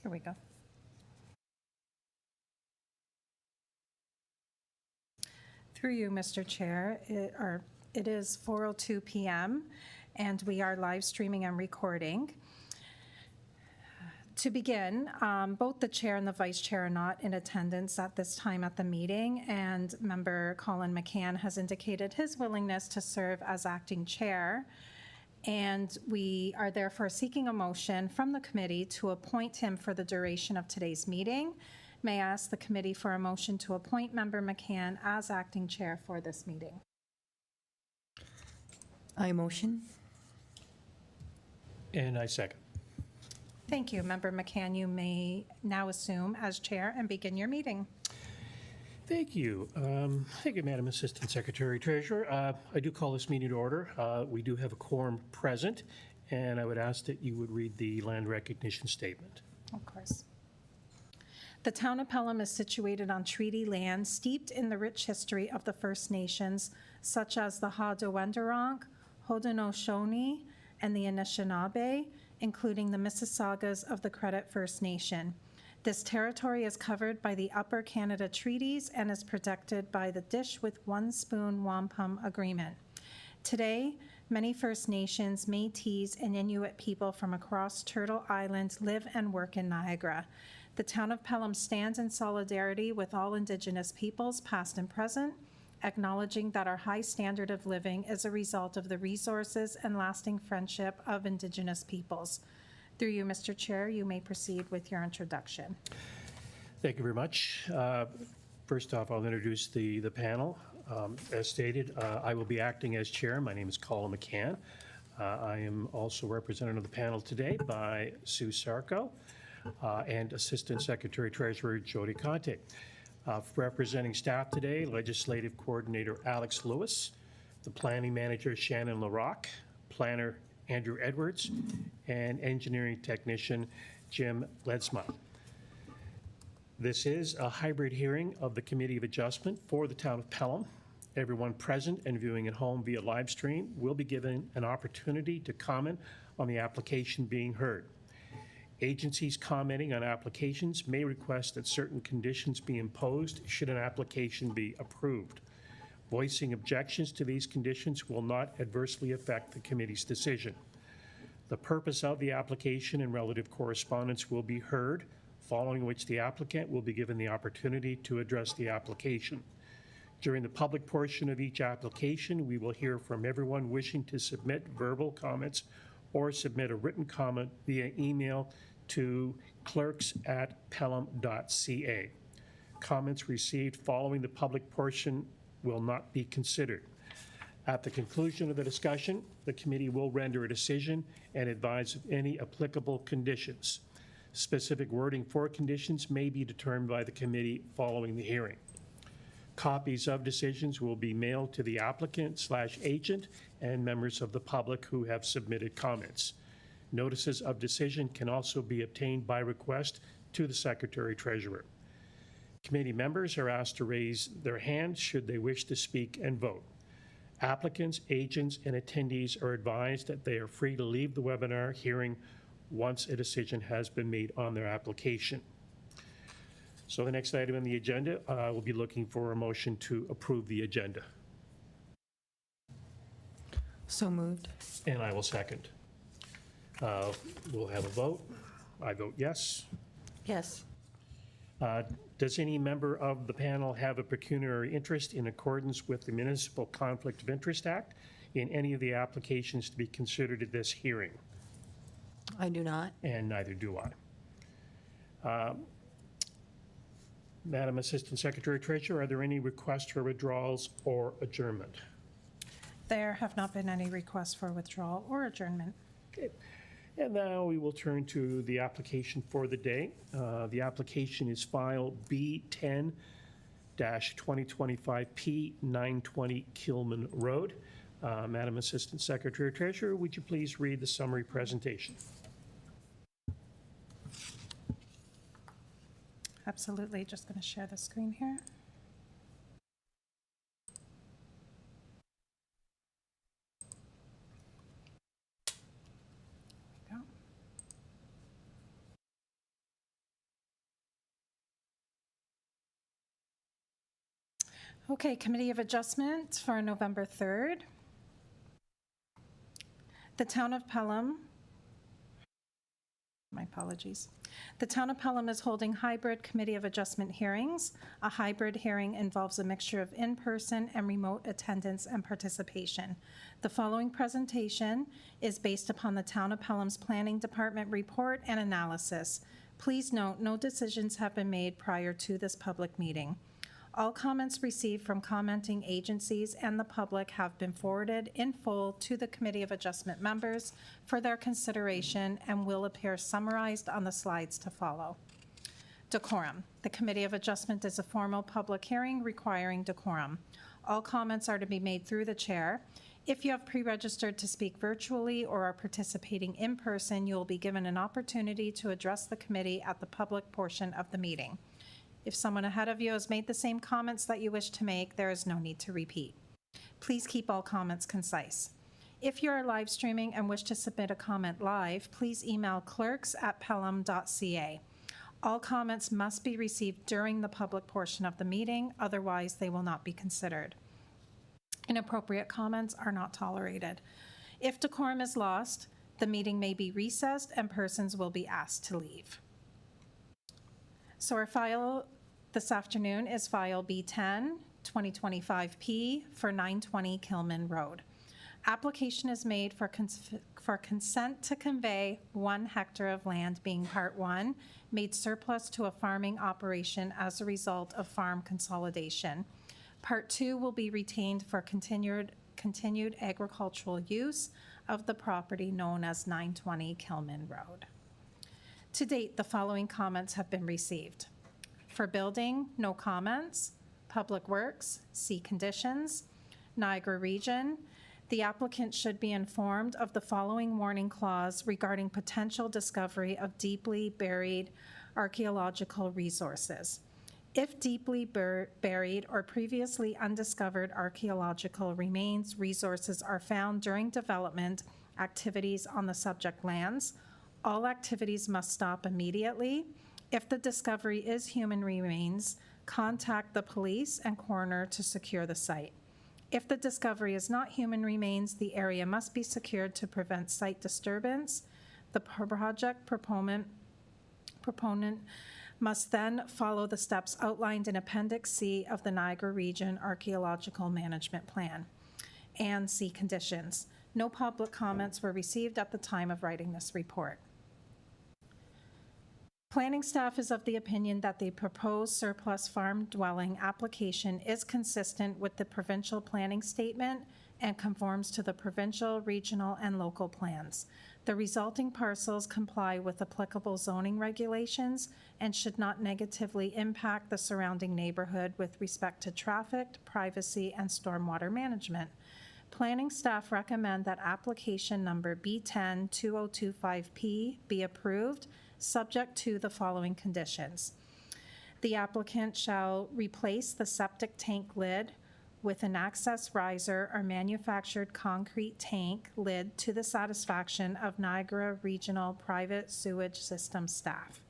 Here we go. Through you, Mr. Chair, it is 4:02 p.m. and we are live streaming and recording. To begin, both the chair and the vice chair are not in attendance at this time at the meeting, and member Colin McCann has indicated his willingness to serve as acting chair. And we are therefore seeking a motion from the committee to appoint him for the duration of today's meeting. May I ask the committee for a motion to appoint member McCann as acting chair for this meeting? I motion. And I second. Thank you. Member McCann, you may now assume as chair and begin your meeting. Thank you. Thank you, Madam Assistant Secretary Treasurer. I do call this meeting to order. We do have a quorum present, and I would ask that you would read the land recognition statement. Of course. The town of Pelham is situated on treaty land steeped in the rich history of the First Nations, such as the Haudenosaunee, Haudenosaunee, and the Anishinaabe, including the Mississaugas of the Credit First Nation. This territory is covered by the Upper Canada Treaties and is protected by the Dish with One Spoon Wampum Agreement. Today, many First Nations, Métis, and Inuit people from across Turtle Island live and work in Niagara. The town of Pelham stands in solidarity with all Indigenous peoples, past and present, acknowledging that our high standard of living is a result of the resources and lasting friendship of Indigenous peoples. Through you, Mr. Chair, you may proceed with your introduction. Thank you very much. First off, I'll introduce the panel. As stated, I will be acting as chair. My name is Colin McCann. I am also represented on the panel today by Sue Sarko and Assistant Secretary Treasurer Jody Conte. Representing staff today, Legislative Coordinator Alex Lewis, the Planning Manager Shannon LaRocque, Planner Andrew Edwards, and Engineering Technician Jim Ledsma. This is a hybrid hearing of the Committee of Adjustment for the Town of Pelham. Everyone present and viewing at home via live stream will be given an opportunity to comment on the application being heard. Agencies commenting on applications may request that certain conditions be imposed should an application be approved. Voicing objections to these conditions will not adversely affect the committee's decision. The purpose of the application and relative correspondence will be heard, following which the applicant will be given the opportunity to address the application. During the public portion of each application, we will hear from everyone wishing to submit verbal comments or submit a written comment via email to clerks@pelham.ca. Comments received following the public portion will not be considered. At the conclusion of the discussion, the committee will render a decision and advise of any applicable conditions. Specific wording for conditions may be determined by the committee following the hearing. Copies of decisions will be mailed to the applicant/agent and members of the public who have submitted comments. Notices of decision can also be obtained by request to the Secretary Treasurer. Committee members are asked to raise their hands should they wish to speak and vote. Applicants, agents, and attendees are advised that they are free to leave the webinar hearing once a decision has been made on their application. So the next item on the agenda, we'll be looking for a motion to approve the agenda. So moved. And I will second. We'll have a vote. I vote yes. Yes. Does any member of the panel have a pecuniary interest in accordance with the Municipal Conflict of Interest Act in any of the applications to be considered at this hearing? I do not. And neither do I. Madam Assistant Secretary Treasurer, are there any requests for withdrawals or adjournment? There have not been any requests for withdrawal or adjournment. Okay. And now we will turn to the application for the day. The application is file B10-2025P 920 Kilman Road. Madam Assistant Secretary Treasurer, would you please read the summary presentation? Absolutely. Just going to share the screen here. Okay, Committee of Adjustment for November 3rd. The Town of Pelham, my apologies. The Town of Pelham is holding hybrid Committee of Adjustment hearings. A hybrid hearing involves a mixture of in-person and remote attendance and participation. The following presentation is based upon the Town of Pelham's Planning Department report and analysis. Please note, no decisions have been made prior to this public meeting. All comments received from commenting agencies and the public have been forwarded in full to the Committee of Adjustment members for their consideration and will appear summarized on the slides to follow. Decorum. The Committee of Adjustment is a formal public hearing requiring decorum. All comments are to be made through the chair. If you have pre-registered to speak virtually or are participating in person, you will be given an opportunity to address the committee at the public portion of the meeting. If someone ahead of you has made the same comments that you wish to make, there is no need to repeat. Please keep all comments concise. If you are live streaming and wish to submit a comment live, please email clerks@pelham.ca. All comments must be received during the public portion of the meeting, otherwise they will not be considered. Inappropriate comments are not tolerated. If decorum is lost, the meeting may be recessed and persons will be asked to leave. So our file this afternoon is file B10, 2025P for 920 Kilman Road. Application is made for consent to convey 1 hectare of land being Part 1, made surplus to a farming operation as a result of farm consolidation. Part 2 will be retained for continued agricultural use of the property known as 920 Kilman Road. To date, the following comments have been received. For building, no comments. Public Works, see conditions. Niagara Region, the applicant should be informed of the following warning clause regarding potential discovery of deeply buried archaeological resources. If deeply buried or previously undiscovered archaeological remains resources are found during development activities on the subject lands, all activities must stop immediately. If the discovery is human remains, contact the police and coroner to secure the site. If the discovery is not human remains, the area must be secured to prevent site disturbance. The project proponent must then follow the steps outlined in Appendix C of the Niagara Region Archaeological Management Plan and see conditions. No public comments were received at the time of writing this report. Planning staff is of the opinion that the proposed surplus farm dwelling application is consistent with the provincial planning statement and conforms to the provincial, regional, and local plans. The resulting parcels comply with applicable zoning regulations and should not negatively impact the surrounding neighborhood with respect to traffic, privacy, and stormwater management. Planning staff recommend that application number B10-2025P be approved, subject to the following conditions. The applicant shall replace the septic tank lid with an access riser or manufactured concrete tank lid to the satisfaction of Niagara Regional Private Sewage System staff.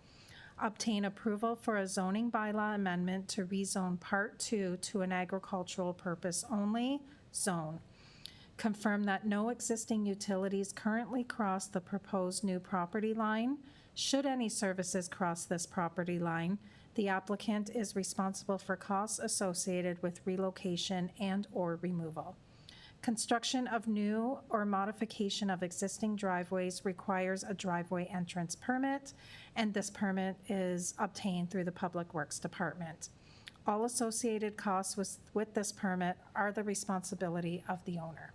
Obtain approval for a zoning bylaw amendment to rezone Part 2 to an agricultural purpose only zone. Confirm that no existing utilities currently cross the proposed new property line. Should any services cross this property line, the applicant is responsible for costs associated with relocation and/or removal. Construction of new or modification of existing driveways requires a driveway entrance permit, and this permit is obtained through the Public Works Department. All associated costs with this permit are the responsibility of the owner.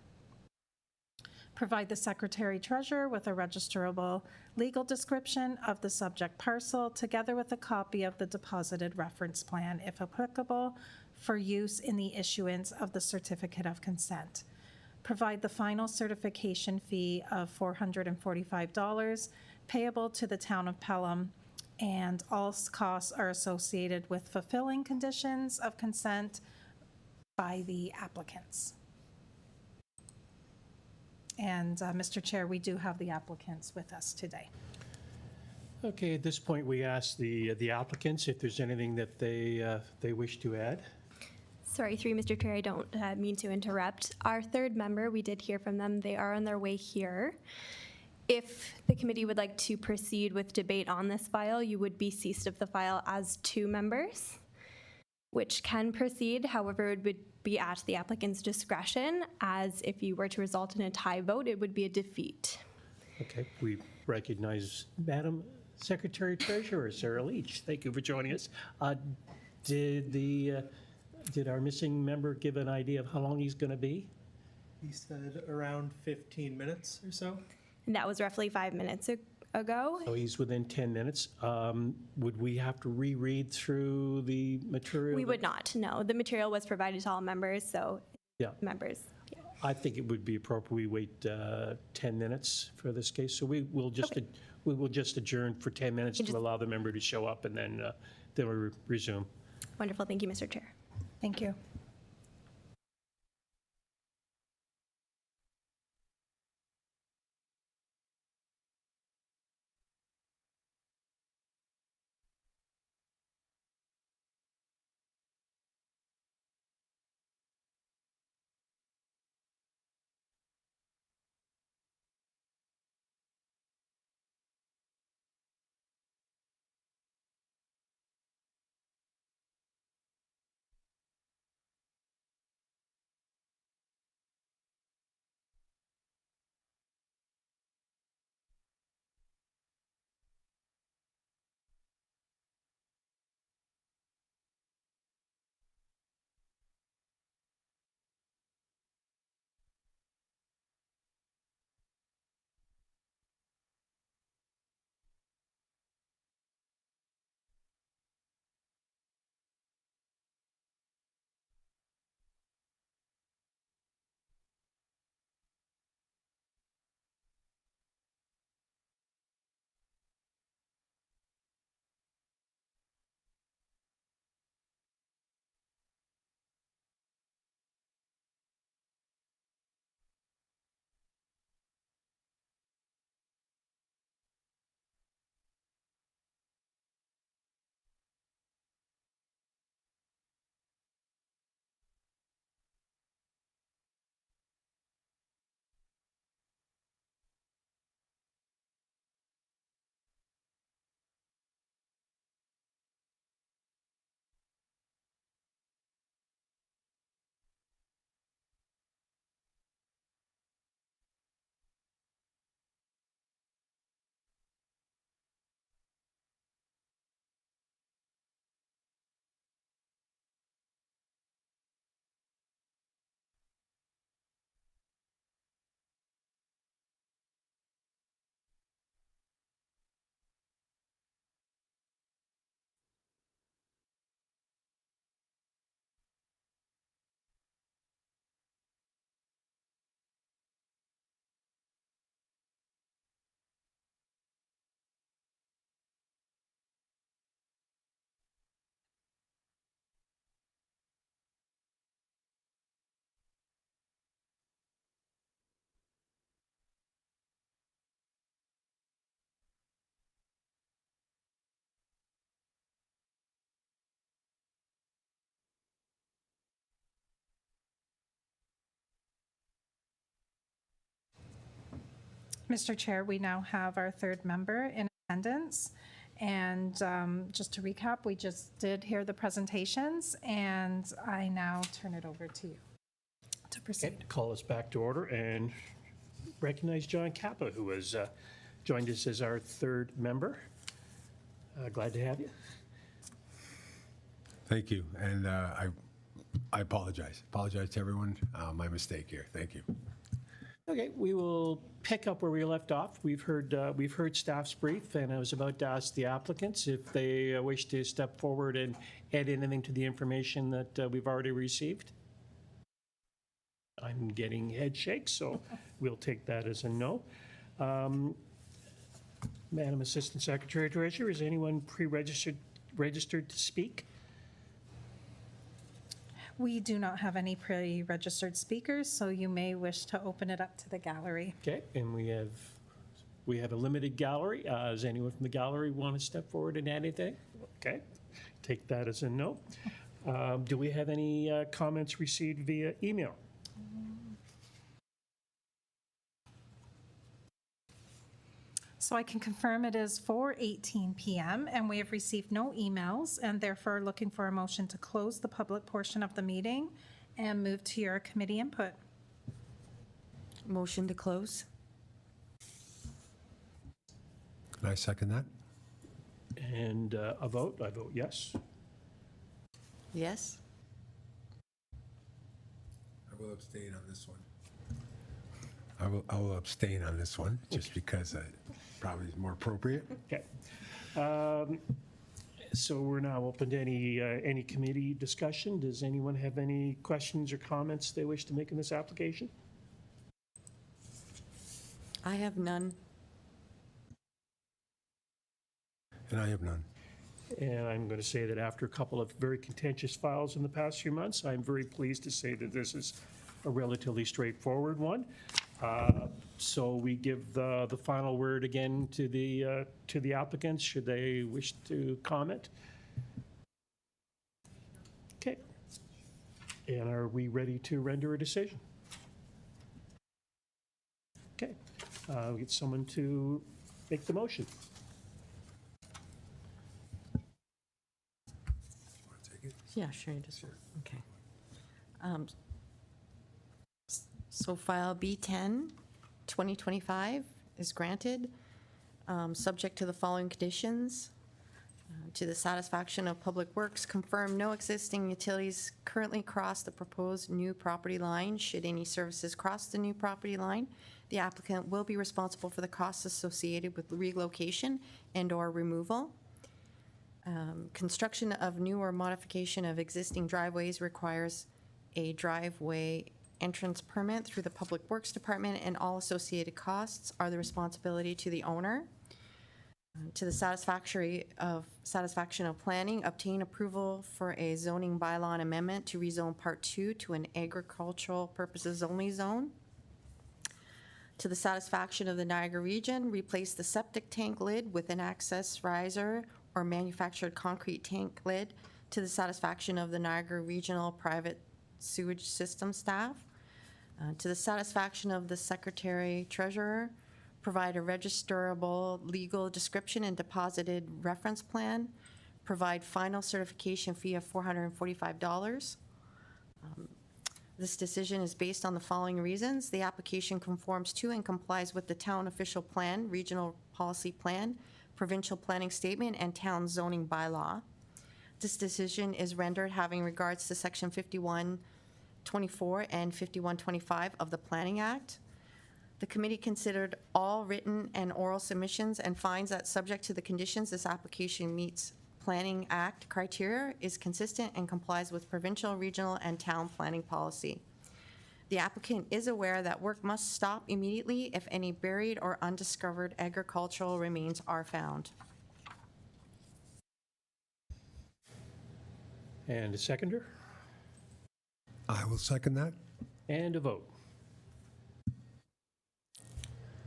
Provide the Secretary-Treasurer with a registerable legal description of the subject parcel, together with a copy of the deposited reference plan, if applicable, for use in the issuance of the certificate of consent. Provide the final certification fee of $445 payable to the Town of Pelham, and all costs are associated with fulfilling conditions of consent by the applicants. And Mr. Chair, we do have the applicants with us today. Okay, at this point, we ask the applicants if there's anything that they wish to add. Sorry, through Mr. Chair, I don't mean to interrupt. Our third member, we did hear from them. They are on their way here. If the committee would like to proceed with debate on this file, you would be ceased of the file as 2 members, which can proceed. However, it would be at the applicant's discretion, as if you were to result in a tie vote, it would be a defeat. Okay, we recognize Madam Secretary Treasurer Sarah Leach. Thank you for joining us. Did our missing member give an idea of how long he's going to be? He said around 15 minutes or so. And that was roughly 5 minutes ago. So he's within 10 minutes. Would we have to reread through the material? We would not, no. The material was provided to all members, so Yeah. members. Yeah. I think it would be appropriate we wait 10 minutes for this case. So we will just adjourn for 10 minutes to allow the member to show up, and then we resume. Wonderful. Thank you, Mr. Chair. Thank you. Mr. Chair, we now have our third member in attendance. And just to recap, we just did hear the presentations, and I now turn it over to you to proceed. Call us back to order and recognize John Kappa, who has joined us as our third member. Glad to have you. Thank you, and I apologize. Apologize to everyone. My mistake here. Thank you. Okay, we will pick up where we left off. We've heard staff's brief, and I was about to ask the applicants if they wish to step forward and add anything to the information that we've already received. I'm getting head shakes, so we'll take that as a no. Madam Assistant Secretary Treasurer, is anyone registered to speak? We do not have any pre-registered speakers, so you may wish to open it up to the gallery. Okay, and we have a limited gallery. Does anyone from the gallery want to step forward and add anything? Okay, take that as a no. Do we have any comments received via email? So I can confirm it is 4:18 PM, and we have received no emails, and therefore looking for a motion to close the public portion of the meeting and move to your committee input. Motion to close? Can I second that? And a vote? I vote yes. Yes. I will abstain on this one. I will abstain on this one, just because it probably is more appropriate. Okay. So we're now open to any committee discussion. Does anyone have any questions or comments they wish to make in this application? I have none. And I have none. And I'm going to say that after a couple of very contentious files in the past few months, I'm very pleased to say that this is a relatively straightforward one. So we give the final word again to the applicants, should they wish to comment. Okay. And are we ready to render a decision? Okay. We'll get someone to make the motion. Want to take it? Yeah, sure, you just, okay. So file B10, 2025 is granted, subject to the following conditions. To the satisfaction of Public Works, confirm no existing utilities currently cross the proposed new property line. Should any services cross the new property line, the applicant will be responsible for the costs associated with relocation and/or removal. Construction of new or modification of existing driveways requires a driveway entrance permit through the Public Works Department, and all associated costs are the responsibility to the owner. To the satisfaction of planning, obtain approval for a zoning bylaw and amendment to rezone Part 2 to an agricultural purposes only zone. To the satisfaction of the Niagara region, replace the septic tank lid with an access riser or manufactured concrete tank lid to the satisfaction of the Niagara Regional Private Sewage System staff. To the satisfaction of the Secretary Treasurer, provide a registerable legal description and deposited reference plan. Provide final certification fee of $445. This decision is based on the following reasons. The application conforms to and complies with the town official plan, regional policy plan, provincial planning statement, and town zoning bylaw. This decision is rendered having regards to Section 5124 and 5125 of the Planning Act. The committee considered all written and oral submissions and finds that, subject to the conditions, this application meets Planning Act criteria, is consistent, and complies with provincial, regional, and town planning policy. The applicant is aware that work must stop immediately if any buried or undiscovered agricultural remains are found. And a seconder? I will second that. And a vote.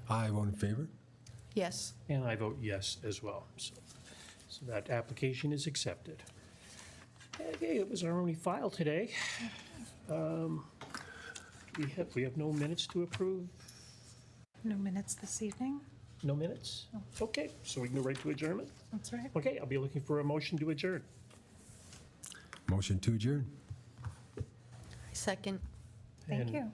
I vote in favor. Yes. And I vote yes as well. So that application is accepted. Okay, it was our only file today. We have no minutes to approve? No minutes this evening? No minutes? Okay, so we can go right to adjournment? That's right. Okay, I'll be looking for a motion to adjourn. Motion to adjourn. Second. Thank And you.